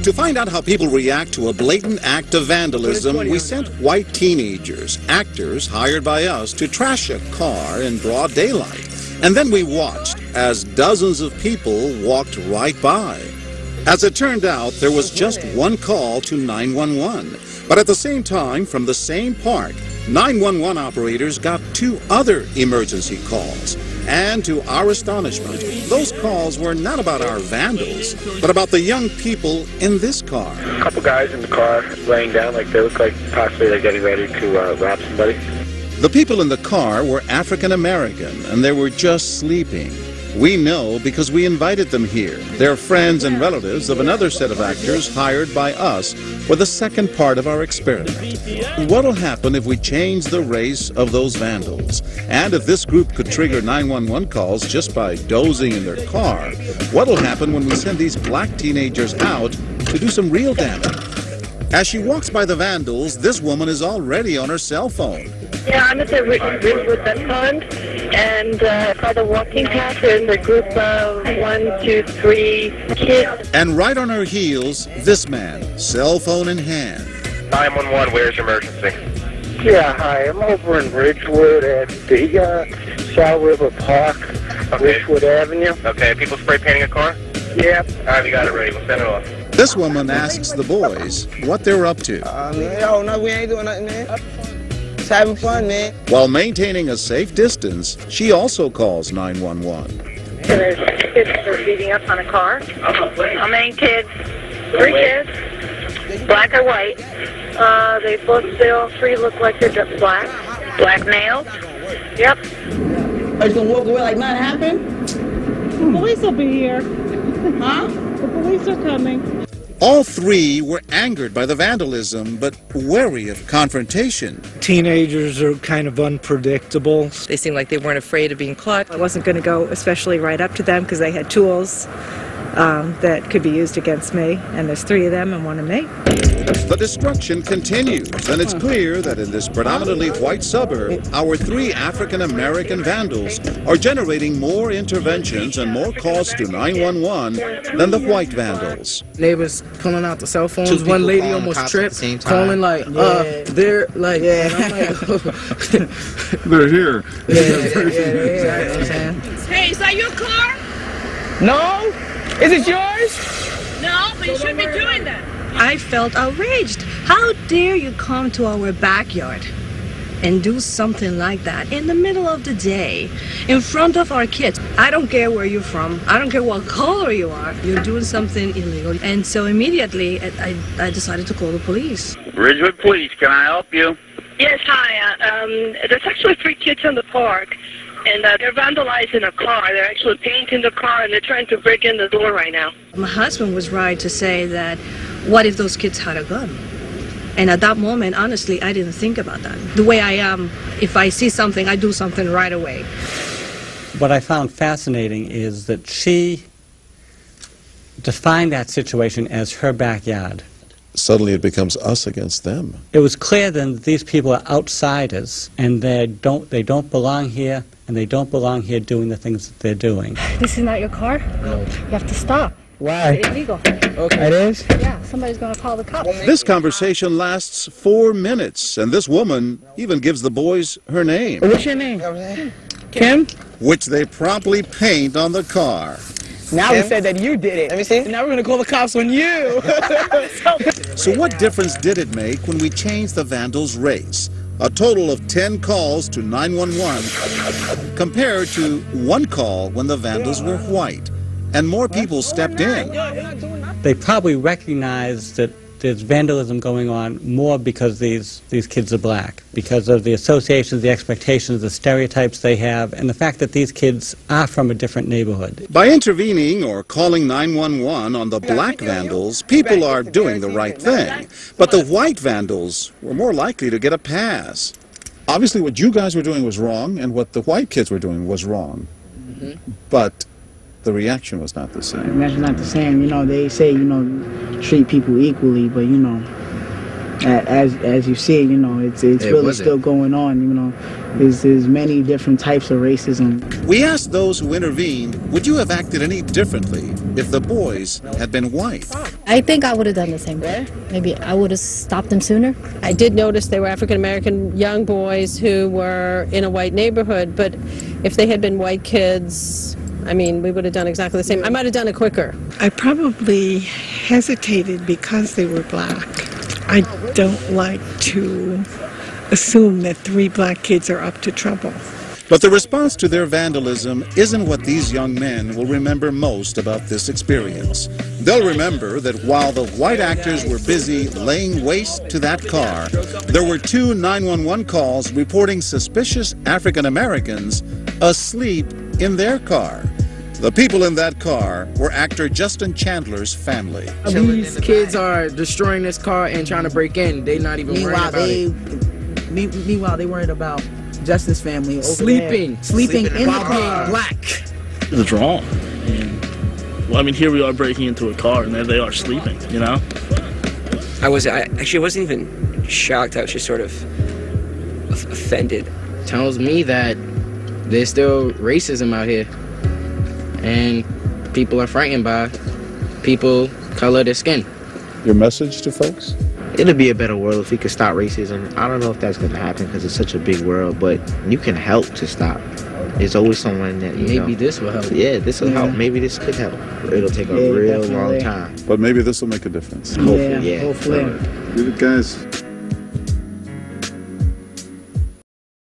To find out how people react to a blatant act of vandalism, we sent white teenagers, actors hired by us, to trash a car in broad daylight. And then we watched as dozens of people walked right by. As it turned out, there was just one call to 911. But at the same time, from the same park, 911 operators got 2 other emergency calls. And to our astonishment, those calls were not about our vandals, but about the young people in this car. A couple guys in the car laying down like they look like possibly they're getting ready to rob somebody. The people in the car were African American, and they were just sleeping. We know because we invited them here. They're friends and relatives of another set of actors hired by us for the second part of our experiment. What'll happen if we change the race of those vandals? And if this group could trigger 911 calls just by dozing in their car, what'll happen when we send these black teenagers out to do some real damage? As she walks by the vandals, this woman is already on her cell phone. Yeah, I'm at the Ridgewood Vet Fund, and by the walking path, there's a group of 1, 2, 3 kids. And right on her heels, this man, cell phone in hand. 911, where's your emergency? Yeah, hi. I'm over in Ridgewood at the South River Park, Ridgewood Avenue. Okay, people spray painting a car? Yep. All right, we got it ready. We'll send it off. This woman asks the boys what they're up to. No, we ain't doing nothing, man. Just having fun, man. While maintaining a safe distance, she also calls 911. There's kids that are beating up on a car. How many kids? 3 kids, black or white. They all 3 look like they're just black. Black males. Yep. Are you gonna walk away like nothing happened? The police will be here. Huh? The police are coming. All 3 were angered by the vandalism, but wary of confrontation. Teenagers are kind of unpredictable. They seemed like they weren't afraid of being caught. I wasn't going to go especially right up to them because they had tools that could be used against me, and there's 3 of them and 1 of me. The destruction continues, and it's clear that in this predominantly white suburb, our 3 African-American vandals are generating more interventions and more calls to 911 than the white vandals. Neighbors pulling out the cell phones. One lady almost tripped, calling like, they're like, yeah. They're here. Hey, is that your car? No? Is it yours? No, but you shouldn't be doing that. I felt outraged. How dare you come to our backyard and do something like that in the middle of the day in front of our kids? I don't care where you're from. I don't care what color you are. You're doing something illegal. And so immediately I decided to call the police. Ridgewood Police, can I help you? Yes, hi. There's actually 3 kids in the park, and they're vandalizing a car. They're actually painting the car, and they're trying to break in the door right now. My husband was right to say that, what if those kids had a gun? And at that moment, honestly, I didn't think about that. The way I am, if I see something, I do something right away. What I found fascinating is that she defined that situation as her backyard. Suddenly it becomes us against them. It was clear then that these people are outsiders, and they don't belong here, and they don't belong here doing the things that they're doing. This is not your car? No. You have to stop. Why? It's illegal. Okay. It is? Yeah, somebody's going to call the cops. This conversation lasts 4 minutes, and this woman even gives the boys her name. What's your name? Kim? Which they promptly paint on the car. Now we said that you did it. Let me see. Now we're going to call the cops on you. So what difference did it make when we changed the vandals' race? A total of 10 calls to 911 compared to 1 call when the vandals were white. And more people stepped in. They probably recognize that there's vandalism going on more because these kids are black, because of the associations, the expectations, the stereotypes they have, and the fact that these kids are from a different neighborhood. By intervening or calling 911 on the black vandals, people are doing the right thing. But the white vandals were more likely to get a pass. Obviously what you guys were doing was wrong, and what the white kids were doing was wrong. But the reaction was not the same. That's not the same. You know, they say, you know, treat people equally, but, you know, as you see, you know, it's really still going on. You know, there's many different types of racism. We asked those who intervened, would you have acted any differently if the boys had been white? I think I would have done the same way. Maybe I would have stopped them sooner. I did notice they were African-American young boys who were in a white neighborhood, but if they had been white kids, I mean, we would have done exactly the same. I might have done it quicker. I probably hesitated because they were black. I don't like to assume that 3 black kids are up to trouble. But the response to their vandalism isn't what these young men will remember most about this experience. They'll remember that while the white actors were busy laying waste to that car, there were 2 911 calls reporting suspicious African Americans asleep in their car. The people in that car were actor Justin Chandler's family. These kids are destroying this car and trying to break in. They're not even worried about it. Meanwhile, they worried about Justin's family over sleeping in the car. Black. It's wrong. Well, I mean, here we are breaking into a car, and there they are sleeping. You know. I actually wasn't even shocked. I was just sort of offended. Tells me that there's still racism out here, and people are frightened by people color their skin. Your message to folks? It'll be a better world if we could stop racism. I don't know if that's going to happen because it's such a big world, but you can help to stop. There's always someone that, you know. Maybe this will help. Yeah, this will help. Maybe this could help. It'll take a real long time. But maybe this will make a difference. Hopefully, yeah. Hopefully. Guys.